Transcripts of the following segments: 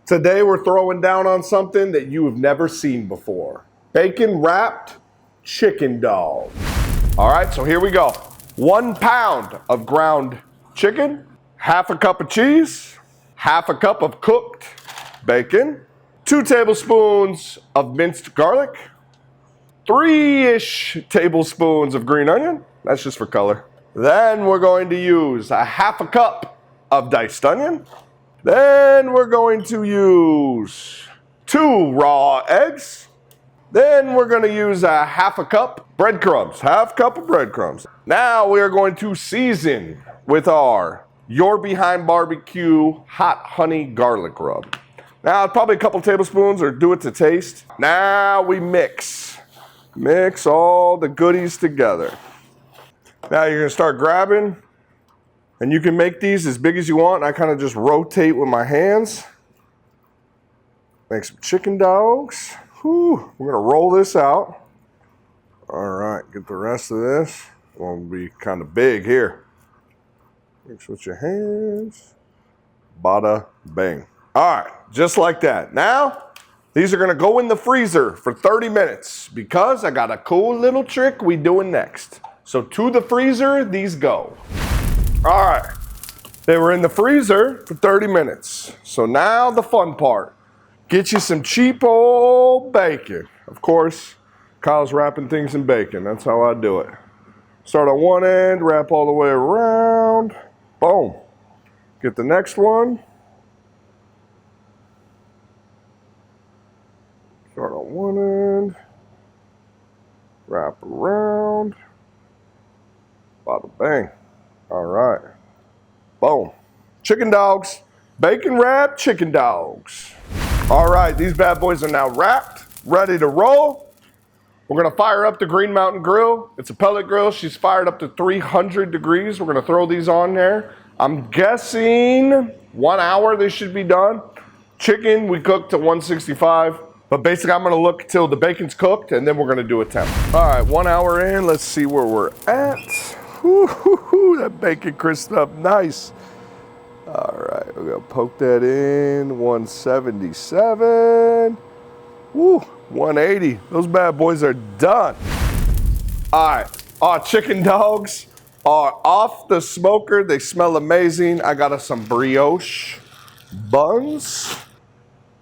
Today we're throwing down on something that you have never seen before. Bacon wrapped chicken dog. All right, so here we go. 1 pound of ground chicken, half a cup of cheese, half a cup of cooked bacon, 2 tablespoons of minced garlic, 3-ish tablespoons of green onion. That's just for color. Then we're going to use a half a cup of diced onion. Then we're going to use 2 raw eggs. Then we're going to use a half a cup breadcrumbs, half cup of breadcrumbs. Now we are going to season with our Your Behind Barbecue hot honey garlic rub. Now probably a couple tablespoons or do it to taste. Now we mix all the goodies together. Now you're going to start grabbing. And you can make these as big as you want. I kind of just rotate with my hands. Make some chicken dogs. Whew. We're going to roll this out. All right, get the rest of this. It's going to be kind of big here. Mix with your hands. Bada bang. All right, just like that. Now, these are going to go in the freezer for 30 minutes because I got a cool little trick we doing next. So to the freezer, these go. All right, they were in the freezer for 30 minutes. So now the fun part. Get you some cheap old bacon. Of course, Kyle's wrapping things in bacon. That's how I do it. Start on one end, wrap all the way around. Boom. Get the next one. Start on one end, wrap around. Bada bang. All right. Boom. Chicken dogs. Bacon wrapped chicken dogs. All right, these bad boys are now wrapped, ready to roll. We're gonna fire up the Green Mountain Grill. It's a pellet grill. She's fired up to 300 degrees. We're gonna throw these on there. I'm guessing 1 hour they should be done. Chicken, we cooked to 165. But basically, I'm gonna look till the bacon's cooked and then we're gonna do a temp. All right, 1 hour in, let's see where we're at. Woo-hoo-hoo, that bacon crisped up nice. All right, we're gonna poke that in, 177. Woo, 180. Those bad boys are done. All right, our chicken dogs are off the smoker. They smell amazing. I got us some brioche buns.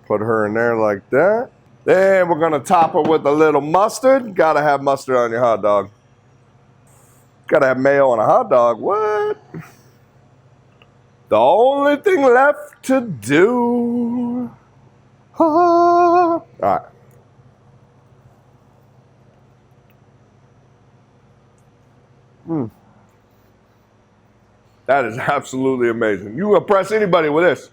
Put her in there like that. Then we're gonna top her with a little mustard. Gotta have mustard on your hot dog. Gotta have mayo on a hot dog. What? The only thing left to do. All right. That is absolutely amazing. You impress anybody with this.